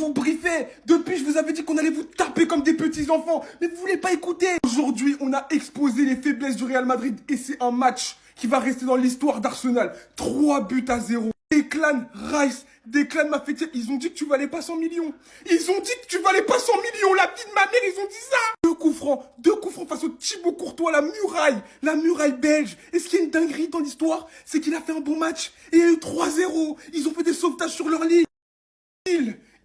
vous briefais. Depuis, je vous avais dit qu'on allait vous taper comme des petits enfants. Mais vous voulez pas écouter. Aujourd'hui, on a exposé les faiblesses du Real Madrid. Et c'est un match qui va rester dans l'histoire d'Arsenal. 3-0. Declan Rice, Declan m'a fait dire, ils ont dit que tu valais pas 100 millions. Ils ont dit que tu valais pas 100 millions. La vie de ma mère, ils ont dit ça. Deux coups francs face au Thibaut Courtois, la muraille belge. Et ce qui est une dinguerie dans l'histoire, c'est qu'il a fait un bon match. Et il y a eu 3-0. Ils ont fait des sauvetages sur leur ligne.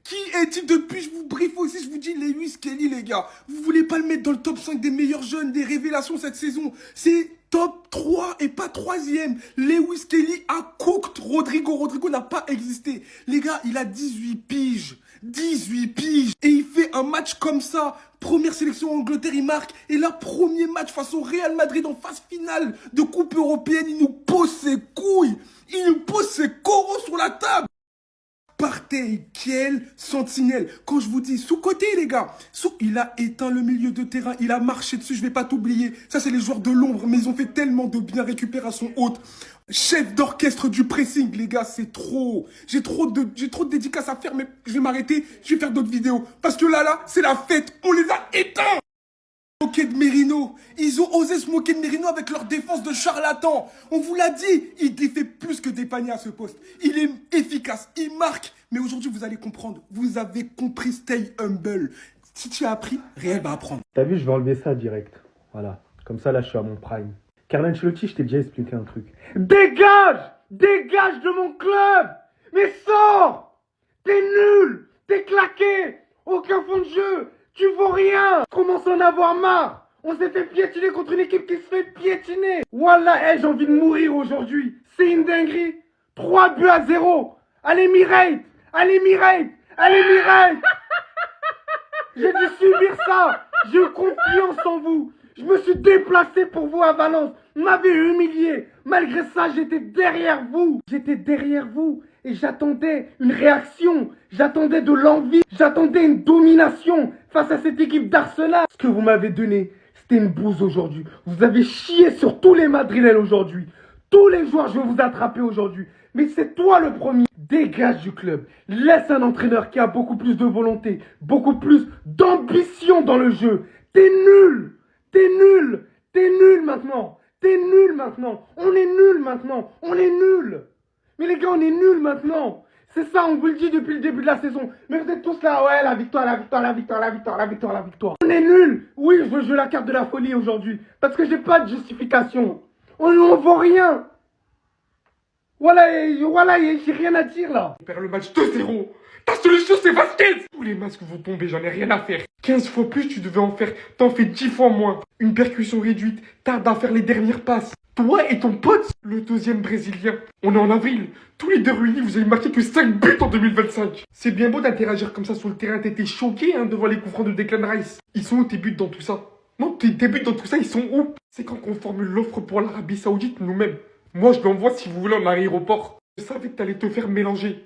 Qui est-il depuis? Je vous briefe aussi, je vous dis Lewis Kelly, les gars. Vous voulez pas le mettre dans le top 5 des meilleurs jeunes, des révélations cette saison. C'est top 3 et pas 3e. Lewis Kelly a cooked Rodrigo. Rodrigo n'a pas existé. Les gars, il a 18 piges. 18 piges. Et il fait un match comme ça. Première sélection en Angleterre, il marque. Et là, premier match face au Real Madrid en phase finale de Coupe européenne. Il nous pose ses couilles. Il nous pose ses coraux sur la table. Partey, quelle sentinelle. Quand je vous dis sous-côté, les gars, il a éteint le milieu de terrain, il a marché dessus, je vais pas t'oublier. Ça, c'est les joueurs de l'ombre, mais ils ont fait tellement de bien récupération haute. Chef d'orchestre du pressing, les gars, c'est trop. J'ai trop de dédicaces à faire, mais je vais m'arrêter, je vais faire d'autres vidéos. Parce que là, c'est la fête, on les a éteints. Moquer de Merino. Ils ont osé se moquer de Merino avec leur défense de charlatan. On vous l'a dit, il défait plus que des paniers à ce poste. Il est efficace, il marque. Mais aujourd'hui, vous allez comprendre. Vous avez compris, stay humble. Si tu as appris, Real va apprendre. T'as vu, je vais enlever ça direct. Voilà. Comme ça, là, je suis à mon prime. Carlo Ancelotti, je t'ai déjà expliqué un truc. Dégage! Dégage de mon club! Mais sors! T'es nul! T'es claqué! Aucun fond de jeu! Tu vaux rien! Commence à en avoir marre! On s'est fait piétiner contre une équipe qui se fait piétiner! Voilà, j'ai envie de mourir aujourd'hui! C'est une dinguerie! 3-0! Allez, Mireille! Allez, Mireille! Allez, Mireille! J'ai dû subir ça! J'ai eu confiance en vous! Je me suis déplacé pour vous à Valence! Vous m'avez humilié! Malgré ça, j'étais derrière vous! J'étais derrière vous! Et j'attendais une réaction, j'attendais de l'envie, j'attendais une domination face à cette équipe d'Arsenal. Ce que vous m'avez donné, c'était une bouse aujourd'hui. Vous avez chié sur tous les Madrilènes aujourd'hui. Tous les joueurs, je vais vous attraper aujourd'hui. Mais c'est toi le premier. Dégage du club. Laisse un entraîneur qui a beaucoup plus de volonté, beaucoup plus d'ambition dans le jeu. T'es nul. T'es nul. T'es nul maintenant. T'es nul maintenant. On est nul maintenant. On est nul. Mais les gars, on est nuls maintenant. C'est ça, on vous le dit depuis le début de la saison. Mais vous êtes tous là, ouais, la victoire, la victoire, la victoire, la victoire, la victoire, la victoire. On est nuls. Oui, je veux jouer la carte de la folie aujourd'hui. Parce que j'ai pas de justification. On ne vaut rien. Voilà, j'ai rien à dire là. On perd le match 2-0. Ta solution, c'est Vasquez. Tous les masques vont tomber, j'en ai rien à faire. 15 fois plus, tu devais en faire. T'en fais 10 fois moins. Une percussion réduite, tarde à faire les dernières passes. Toi et ton pote, le deuxième brésilien. On est en avril. Tous les deux réunis, vous avez marqué que 5 buts en 2025. C'est bien beau d'interagir comme ça sur le terrain. T'étais choqué devant les coups francs de Declan Rice. Ils sont où tes buts dans tout ça? Non, tes buts dans tout ça, ils sont où? C'est quand qu'on formule l'offre pour l'Arabie Saoudite nous-mêmes. Moi, je l'envoie si vous voulez en aéroport. Je savais que t'allais te faire mélanger.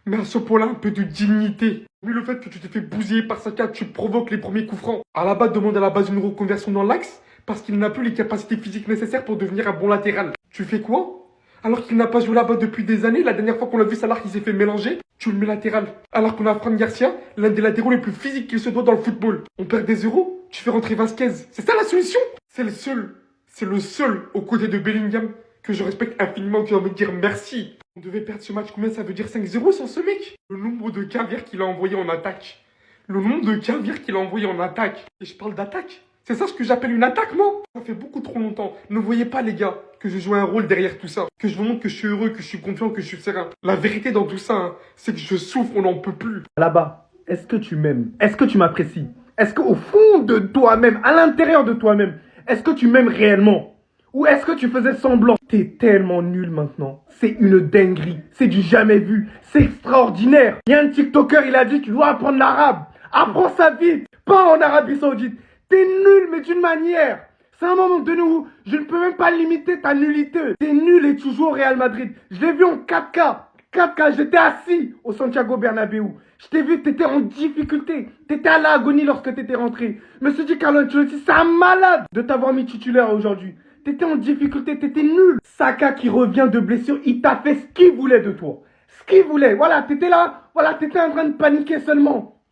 Mais à ce point-là, un peu de dignité. Mais le fait que tu t'es fait bousiller par Saka, tu provoques les premiers coups francs. Alaba demande à la base une reconversion dans l'axe parce qu'il n'a plus les capacités physiques nécessaires pour devenir un bon latéral. Tu fais quoi? Alors qu'il n'a pas joué là-bas depuis des années, la dernière fois qu'on l'a vu Salah qui s'est fait mélanger, tu le mets latéral. Alors qu'on a Fran Garcia, l'un des latéraux les plus physiques qu'il se doit dans le football. On perd des euros, tu fais rentrer Vasquez. C'est ça la solution? C'est le seul aux côtés de Bellingham que je respecte infiniment, qui va me dire merci. On devait perdre ce match, combien ça veut dire 5-0 sans ce mec? Le nombre de caviar qu'il a envoyé en attaque. Le nombre de caviar qu'il a envoyé en attaque. Et je parle d'attaque. C'est ça ce que j'appelle une attaque, moi. Ça fait beaucoup trop longtemps. Ne voyez pas, les gars, que je joue un rôle derrière tout ça. Que je vous montre que je suis heureux, que je suis confiant, que je suis serein. La vérité dans tout ça, c'est que je souffre, on n'en peut plus. Là-bas, est-ce que tu m'aimes? Est-ce que tu m'apprécies? Est-ce qu'au fond de toi-même, à l'intérieur de toi-même, est-ce que tu m'aimes réellement? Ou est-ce que tu faisais semblant? T'es tellement nul maintenant. C'est une dinguerie. C'est du jamais vu. C'est extraordinaire. Il y a un TikToker, il a dit tu dois apprendre l'arabe. Apprends ça vite. Pas en Arabie Saoudite. T'es nul, mais d'une manière. C'est un moment donné où je ne peux même pas limiter ta nullité. T'es nul et tu joues au Real Madrid. Je l'ai vu en 4K. 4K, j'étais assis au Santiago Bernabéu. Je t'ai vu, t'étais en difficulté. T'étais à l'agonie lorsque t'étais rentré. Je me suis dit, Carlo Ancelotti, c'est un malade de t'avoir mis titulaire aujourd'hui. T'étais en difficulté, t'étais nul. Saka qui revient de blessure, il t'a fait ce qu'il voulait de toi. Ce qu'il voulait. Voilà, t'étais là. Voilà, t'étais en train de paniquer seulement.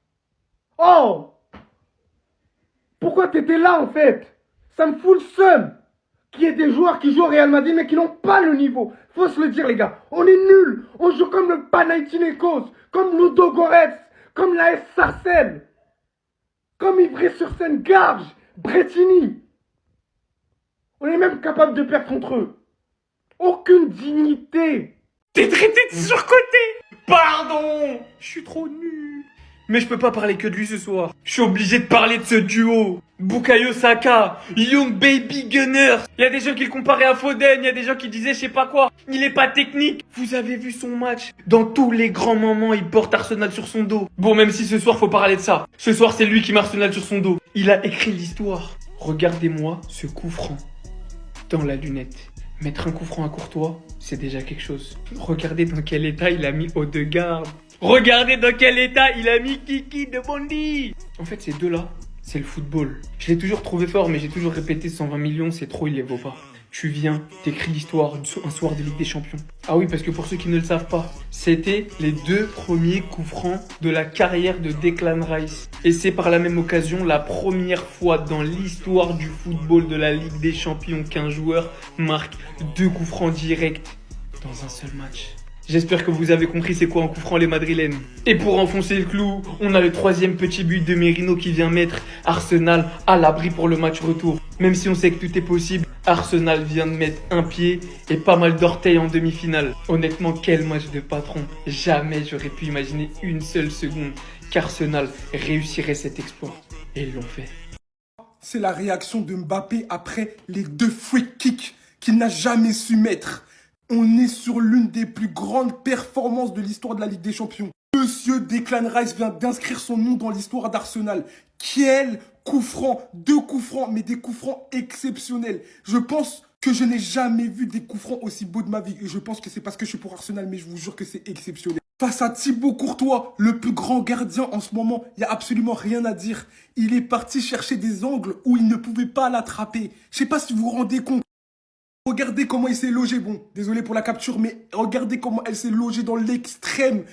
Oh! Pourquoi t'étais là, en fait? Ça me fout le seum. Qu'il y ait des joueurs qui jouent au Real Madrid, mais qui n'ont pas le niveau. Faut se le dire, les gars. On est nuls. On joue comme le Panathinaikos, comme Ludogorets, comme la S Sarcelles, comme Ivry-sur-Seine, Garges, Bretigny. On est même capable de perdre contre eux. Aucune dignité. T'es traité de surcoté. Pardon. Je suis trop nul. Mais je peux pas parler que de lui ce soir. Je suis obligé de parler de ce duo. Bukayo Saka, Young Baby Gunner. Il y a des gens qui le comparaient à Foden, il y a des gens qui disaient je sais pas quoi. Il est pas technique. Vous avez vu son match. Dans tous les grands moments, il porte Arsenal sur son dos. Bon, même si ce soir faut parler de ça. Ce soir, c'est lui qui met Arsenal sur son dos. Il a écrit l'histoire. Regardez-moi ce coup franc dans la lunette. Mettre un coup franc à Courtois, c'est déjà quelque chose. Regardez dans quel état il a mis Odegaard. Regardez dans quel état il a mis Kiki de Bondy. En fait, ces deux-là, c'est le football. Je l'ai toujours trouvé fort, mais j'ai toujours répété 120 millions, c'est trop, il les vaut pas. Tu viens, t'écris l'histoire un soir de Ligue des Champions. Ah oui, parce que pour ceux qui ne le savent pas, c'était les 2 premiers coups francs de la carrière de Declan Rice. Et c'est par la même occasion la première fois dans l'histoire du football de la Ligue des Champions qu'un joueur marque 2 coups francs directs dans un seul match. J'espère que vous avez compris c'est quoi un coup franc les madrilènes. Et pour enfoncer le clou, on a le 3e petit but de Merino qui vient mettre Arsenal à l'abri pour le match retour. Même si on sait que tout est possible, Arsenal vient de mettre un pied et pas mal d'orteils en demi-finale. Honnêtement, quel match de patron. Jamais j'aurais pu imaginer une seule seconde qu'Arsenal réussirait cet exploit. Et ils l'ont fait. C'est la réaction de Mbappé après les 2 free kicks qu'il n'a jamais su mettre. On est sur l'une des plus grandes performances de l'histoire de la Ligue des Champions. Monsieur Declan Rice vient d'inscrire son nom dans l'histoire d'Arsenal. Quel coup franc, 2 coups francs, mais des coups francs exceptionnels. Je pense que je n'ai jamais vu des coups francs aussi beaux de ma vie. Et je pense que c'est parce que je suis pour Arsenal, mais je vous jure que c'est exceptionnel. Face à Thibaut Courtois, le plus grand gardien en ce moment, il n'y a absolument rien à dire. Il est parti chercher des angles où il ne pouvait pas l'attraper. Je sais pas si vous vous rendez compte. Regardez comment il s'est logé. Bon, désolé pour la capture, mais regardez comment elle s'est logée dans l'extrême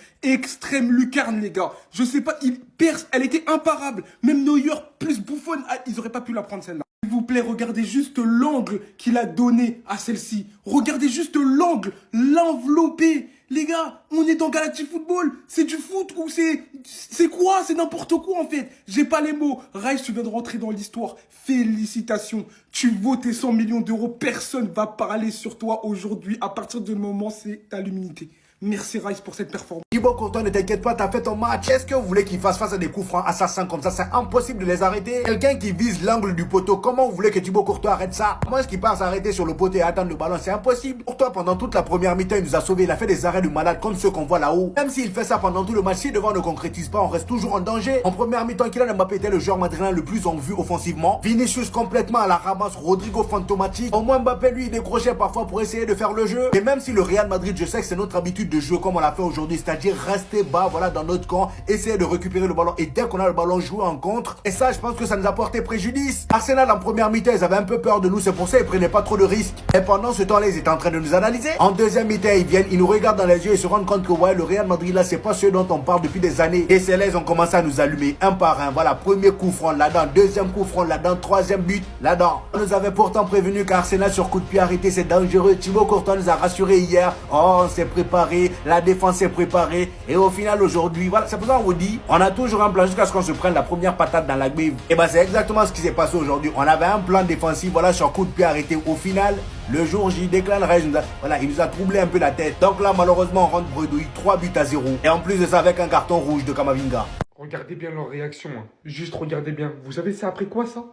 lucarne, les gars. Je sais pas, il perce, elle était imparable. Même Neuer plus Buffon, ils auraient pas pu la prendre celle-là. S'il vous plaît, regardez juste l'angle qu'il a donné à celle-ci. Regardez juste l'angle, l'envelopper. Les gars, on est dans Galactic Football. C'est du foot ou c'est quoi? C'est n'importe quoi en fait. J'ai pas les mots. Rice, tu viens de rentrer dans l'histoire. Félicitations. Tu vaux tes 100 millions d'euros. Personne va parler sur toi aujourd'hui. À partir du moment, c'est ta luminité. Merci Rice pour cette performance. Thibaut Courtois, ne t'inquiète pas, t'as fait ton match. Est-ce que vous voulez qu'il fasse face à des coups francs assassins comme ça? C'est impossible de les arrêter. Quelqu'un qui vise l'angle du poteau, comment vous voulez que Thibaut Courtois arrête ça? Comment est-ce qu'il part s'arrêter sur le poteau et attendre le ballon? C'est impossible. Courtois, pendant toute la première mi-temps, il nous a sauvés. Il a fait des arrêts de malade comme ceux qu'on voit là-haut. Même s'il fait ça pendant tout le match, si devant ne concrétise pas, on reste toujours en danger. En première mi-temps, Kylian Mbappé était le joueur madrilène le plus en vue offensivement. Vinicius complètement à la ramasse, Rodrigo fantomatique. Au moins Mbappé, lui, il décrochait parfois pour essayer de faire le jeu. Et même si le Real Madrid, je sais que c'est notre habitude de jouer comme on l'a fait aujourd'hui, c'est-à-dire rester bas, voilà, dans notre camp, essayer de récupérer le ballon et dès qu'on a le ballon, jouer en contre. Et ça, je pense que ça nous a porté préjudice. Arsenal, en première mi-temps, ils avaient un peu peur de nous, c'est pour ça qu'ils prenaient pas trop de risques. Et pendant ce temps-là, ils étaient en train de nous analyser. En deuxième mi-temps, ils viennent, ils nous regardent dans les yeux et se rendent compte que ouais, le Real Madrid là, c'est pas ceux dont on parle depuis des années. Et c'est là, ils ont commencé à nous allumer un par un. Voilà, premier coup franc là-dedans, deuxième coup franc là-dedans, troisième but là-dedans. On nous avait pourtant prévenu qu'Arsenal sur coup de pied arrêté, c'est dangereux. Thibaut Courtois nous a rassuré hier. Oh, on s'est préparé, la défense s'est préparée. Et au final, aujourd'hui, voilà, c'est pour ça qu'on vous dit, on a toujours un plan jusqu'à ce qu'on se prenne la première patate dans la grille. Et ben, c'est exactement ce qui s'est passé aujourd'hui. On avait un plan défensif, voilà, sur coup de pied arrêté. Au final, le jour J, Declan Rice, voilà, il nous a troublé un peu la tête. Donc là, malheureusement, on rentre bredouille, 3-0. Et en plus de ça, avec un carton rouge de Kamavinga. Regardez bien leur réaction, hein. Juste regardez bien. Vous savez c'est après quoi ça?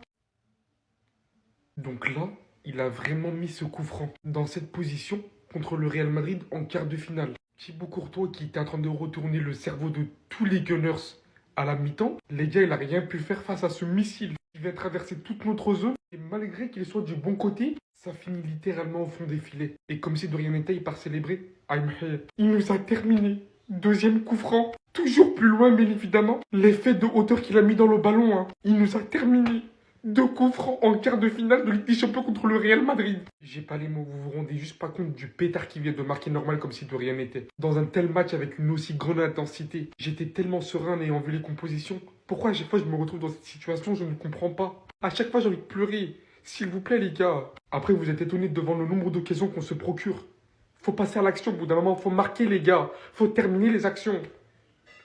Donc là, il a vraiment mis ce coup franc dans cette position contre le Real Madrid en quart de finale. Thibaut Courtois qui était en train de retourner le cerveau de tous les Gunners à la mi-temps. Les gars, il n'a rien pu faire face à ce missile qui vient traverser toute notre zone. Et malgré qu'il soit du bon côté, ça finit littéralement au fond des filets. Et comme si de rien n'était, il part célébrer. I'm here. Il nous a terminé. Deuxième coup franc. Toujours plus loin, bien évidemment. L'effet de hauteur qu'il a mis dans le ballon, hein. Il nous a terminé. 2 coups francs en quart de finale de Ligue des Champions contre le Real Madrid. J'ai pas les mots, vous vous rendez juste pas compte du pétard qui vient de marquer normal comme si de rien n'était. Dans un tel match avec une aussi grande intensité, j'étais tellement serein en ayant vu les compositions. Pourquoi à chaque fois je me retrouve dans cette situation, je ne comprends pas. À chaque fois j'ai envie de pleurer. S'il vous plaît les gars. Après vous êtes étonnés devant le nombre d'occasions qu'on se procure. Faut passer à l'action au bout d'un moment, faut marquer les gars. Faut terminer les actions.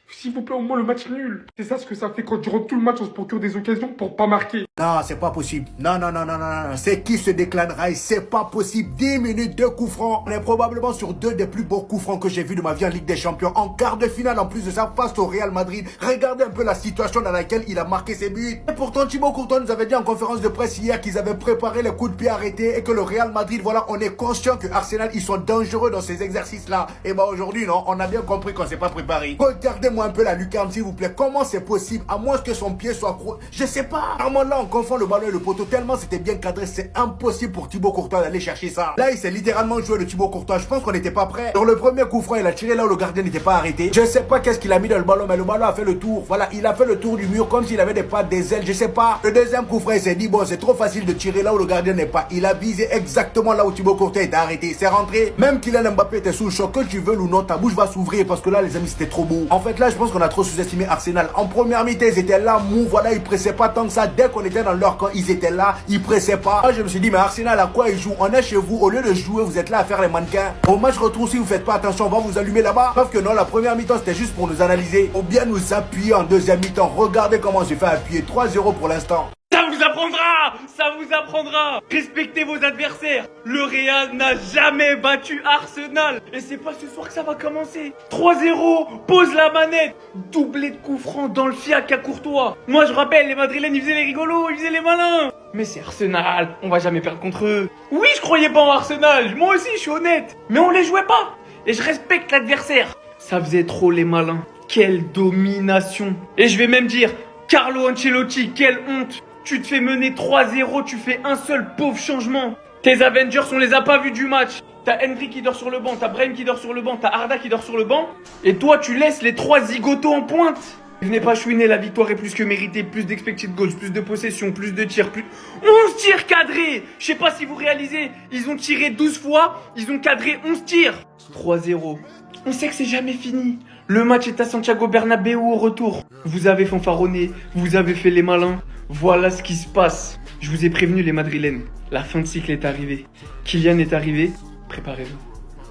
S'il vous plaît, au moins le match nul. C'est ça ce que ça fait quand durant tout le match on se procure des occasions pour pas marquer. Non, c'est pas possible. Non, non, non, non, non, non. C'est qui se déclare Rice? C'est pas possible. 10 minutes, 2 coups francs. On est probablement sur 2 des plus beaux coups francs que j'ai vus de ma vie en Ligue des Champions. En quart de finale, en plus de ça, face au Real Madrid. Regardez un peu la situation dans laquelle il a marqué ses buts. Et pourtant, Thibaut Courtois nous avait dit en conférence de presse hier qu'ils avaient préparé les coups de pied arrêtés et que le Real Madrid, voilà, on est conscient que Arsenal, ils sont dangereux dans ces exercices-là. Et bah aujourd'hui, non, on a bien compris qu'on s'est pas préparé. Regardez-moi un peu la lucarne, s'il vous plaît. Comment c'est possible? À moins que son pied soit pro... Je sais pas. À un moment là, on confond le ballon et le poteau tellement c'était bien cadré. C'est impossible pour Thibaut Courtois d'aller chercher ça. Là, il s'est littéralement joué le Thibaut Courtois. Je pense qu'on n'était pas prêt. Sur le premier coup franc, il a tiré là où le gardien n'était pas arrêté. Je sais pas qu'est-ce qu'il a mis dans le ballon, mais le ballon a fait le tour. Voilà, il a fait le tour du mur comme s'il avait des pattes, des ailes. Je sais pas. Le deuxième coup franc, il s'est dit, bon, c'est trop facile de tirer là où le gardien n'est pas. Il a visé exactement là où Thibaut Courtois était arrêté. C'est rentré. Même Kylian Mbappé était sous le choc. Que tu veux ou non, ta bouche va s'ouvrir parce que là, les amis, c'était trop beau. En fait, là, je pense qu'on a trop sous-estimé Arsenal. En première mi-temps, ils étaient là, mou, voilà, ils pressaient pas tant que ça. Dès qu'on était dans leur camp, ils étaient là, ils pressaient pas. Moi, je me suis dit, mais Arsenal, à quoi ils jouent? On est chez vous, au lieu de jouer, vous êtes là à faire les mannequins. Au match retour, si vous faites pas attention, on va vous allumer là-bas. Sauf que non, la première mi-temps, c'était juste pour nous analyser. Ou bien nous appuyer en deuxième mi-temps. Regardez comment on s'est fait appuyer. 3-0 pour l'instant. Ça vous apprendra! Ça vous apprendra! Respectez vos adversaires! Le Real n'a jamais battu Arsenal! Et c'est pas ce soir que ça va commencer! 3-0! Pose la manette! Doublé de coups francs dans le fiac à Courtois! Moi je rappelle, les Madrilènes ils faisaient les rigolos, ils faisaient les malins! Mais c'est Arsenal, on va jamais perdre contre eux! Oui, je croyais pas en Arsenal! Moi aussi, je suis honnête! Mais on les jouait pas! Et je respecte l'adversaire! Ça faisait trop les malins! Quelle domination! Et je vais même dire, Carlo Ancelotti, quelle honte! Tu te fais mener 3-0, tu fais un seul pauvre changement. Tes Avengers, on les a pas vus du match. T'as Henry qui dort sur le banc, t'as Brahim qui dort sur le banc, t'as Arda qui dort sur le banc. Et toi, tu laisses les 3 zigotos en pointe. Venez pas chouiner, la victoire est plus que méritée. Plus d'expected goals, plus de possession, plus de tirs, plus... 11 tirs cadrés. Je sais pas si vous réalisez, ils ont tiré 12 fois, ils ont cadré 11 tirs. 3-0. On sait que c'est jamais fini. Le match est à Santiago Bernabéu au retour. Vous avez fanfaronné, vous avez fait les malins. Voilà ce qui se passe. Je vous ai prévenu les Madrilènes. La fin de cycle est arrivée. Kylian est arrivé. Préparez-vous.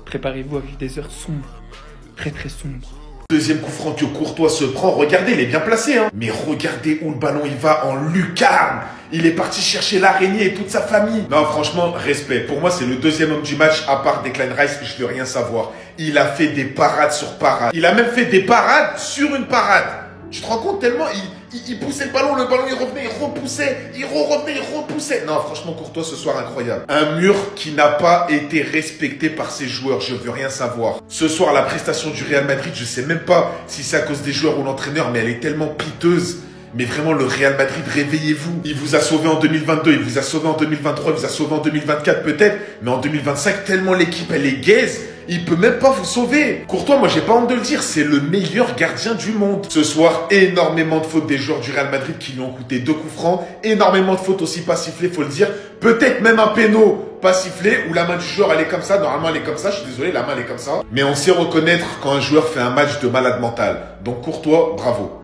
Préparez-vous à vivre des heures sombres. Très très sombres. Deuxième coup franc que Courtois se prend. Regardez, il est bien placé. Hein. Mais regardez où le ballon il va en lucarne. Il est parti chercher l'araignée et toute sa famille. Non, franchement, respect. Pour moi, c'est le deuxième homme du match. À part Declan Rice, je veux rien savoir. Il a fait des parades sur parades. Il a même fait des parades sur une parade. Tu te rends compte tellement il poussait le ballon il revenait, il repoussait, il revenait, il repoussait. Non, franchement, Courtois, ce soir, incroyable. Un mur qui n'a pas été respecté par ses joueurs, je veux rien savoir. Ce soir, la prestation du Real Madrid, je sais même pas si c'est à cause des joueurs ou l'entraîneur, mais elle est tellement piteuse. Mais vraiment, le Real Madrid, réveillez-vous. Il vous a sauvé en 2022, il vous a sauvé en 2023, il vous a sauvé en 2024 peut-être. Mais en 2025, tellement l'équipe, elle est gaze, il peut même pas vous sauver. Courtois, moi, j'ai pas honte de le dire, c'est le meilleur gardien du monde. Ce soir, énormément de fautes des joueurs du Real Madrid qui lui ont coûté 2 coups francs. Énormément de fautes aussi pas sifflées, faut le dire. Peut-être même un péno pas sifflé, où la main du joueur, elle est comme ça. Normalement, elle est comme ça. Je suis désolé, la main, elle est comme ça. Mais on sait reconnaître quand un joueur fait un match de malade mental. Donc, Courtois, bravo.